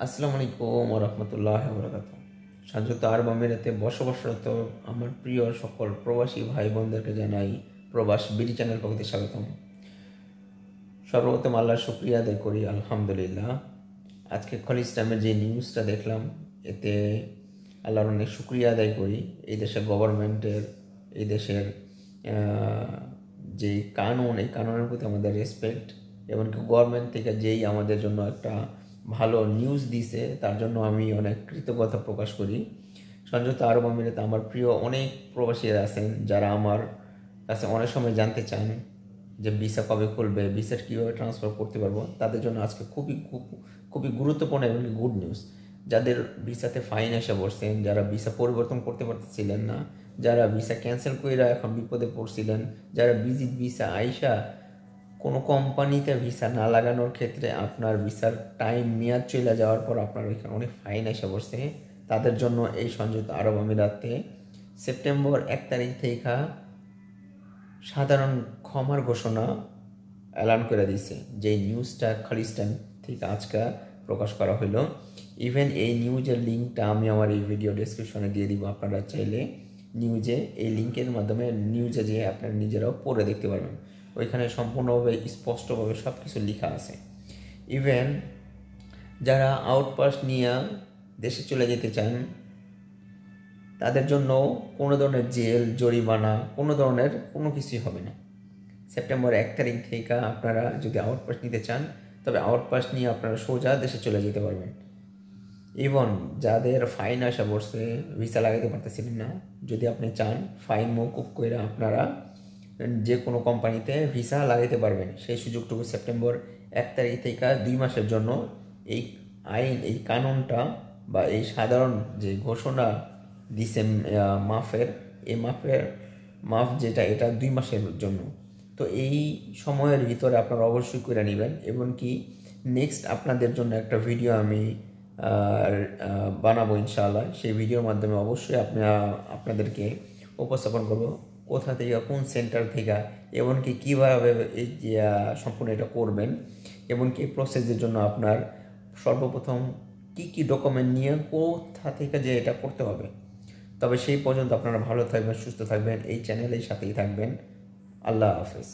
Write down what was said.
আসসালামু আলাইকুম ওয়া রাহমাতুল্লাহি ওয়া বারাকাতুহু। সংযুক্ত আরব আমিরাতে বসবাসরত আমার প্রিয় সকল প্রবাসী ভাই বোনদেরকে জানাই প্রবাস বিডি চ্যানেল পক্ষ থেকে স্বাগতম। সর্বপ্রথম আল্লাহর শুকরিয়া আদায় করি, আলহামদুলিল্লাহ। আজকে খালিজ টাইমের যে নিউজটা দেখলাম, এতে আল্লাহর অনেক শুকরিয়া আদায় করি। এই দেশের গভর্নমেন্টের, এই দেশের যে কানুন, এই কানুনের প্রতি আমাদের রেসপেক্ট, এমনকি গভর্নমেন্ট থেকে যেই আমাদের জন্য একটা ভালো নিউজ দিছে, তার জন্য আমি অনেক কৃতজ্ঞতা প্রকাশ করি। সংযুক্ত আরব আমিরাতে আমার প্রিয় অনেক প্রবাসীরা আছেন যারা আমার কাছে অনেক সময় জানতে চান যে ভিসা কবে খুলবে, ভিসা কীভাবে ট্রান্সফার করতে পারবো। তাদের জন্য আজকে খুবই গুরুত্বপূর্ণ এবং গুড নিউজ। যাদের ভিসাতে ফাইন এসে বসছেন, যারা ভিসা পরিবর্তন করতে পারতেছিলেন না, যারা ভিসা ক্যান্সেল করে এখন বিপদে পড়ছিলেন, যারা ভিজিট ভিসা আইসা কোনো কোম্পানিতে ভিসা না লাগানোর ক্ষেত্রে আপনার ভিসার টাইম মেয়াদ চলে যাওয়ার পর আপনার ওইখানে অনেক ফাইন এসে বসছে, তাদের জন্য এই সংযুক্ত আরব আমিরাতে সেপ্টেম্বর 1 তারিখ থেকে সাধারণ ক্ষমার ঘোষণা এলান করে দিয়েছে। যেই নিউজটা খালিজ টাইম থেকে আজকে প্রকাশ করা হলো। ইভেন এই নিউজের লিঙ্কটা আমি আমার এই ভিডিও ডেসক্রিপশনে দিয়ে দিব। আপনারা চাইলে নিউজে এই লিঙ্কের মাধ্যমে নিউজে যেয়ে আপনারা নিজেরাও পড়ে দেখতে পারবেন। ওইখানে সম্পূর্ণভাবে স্পষ্টভাবে সব কিছু লেখা আছে। ইভেন যারা আউটপাস নিয়ে দেশে চলে যেতে চান, তাদের জন্য কোনো ধরনের জেল, জরিমানা, কোনো কিছুই হবে না। সেপ্টেম্বর 1 তারিখ থেকে আপনারা যদি আউটপাস নিতে চান, তবে আউটপাস নিয়ে আপনারা সোজা দেশে চলে যেতে পারবেন। ইভন যাদের ফাইন আসা পড়ছে, ভিসা লাগাতে পারতেছিলেন না, যদি আপনি চান ফাইন মওকুফ করে আপনারা যে কোনো কোম্পানিতে ভিসা লাগাইতে পারবেন। সেই সুযোগটুকু সেপ্টেম্বর 1 তারিখ থেকে 2 মাসের জন্য এই আইন, এই কানুনটা বা এই সাধারণ যে ঘোষণা দিছে এই মাফ যেটা, এটা 2 মাসের জন্য। তো এই সময়ের ভিতরে আপনারা অবশ্যই করে নেবেন। এমনকি নেক্সট আপনাদের জন্য একটা ভিডিও আমি বানাবো ইনশাআল্লাহ। সেই ভিডিওর মাধ্যমে অবশ্যই আপনাদেরকে উপস্থাপন করব কোথা থেকে, কোন সেন্টার থেকে, এমনকি কীভাবে এই সম্পূর্ণ এটা করবেন, এমনকি এই প্রসেসের জন্য আপনার সর্বপ্রথম কী ডকুমেন্ট নিয়ে কোথা থেকে যে এটা করতে হবে। তবে সেই পর্যন্ত আপনারা ভালো থাকবেন, সুস্থ থাকবেন, এই চ্যানেলের সাথেই থাকবেন। আল্লাহ হাফেজ।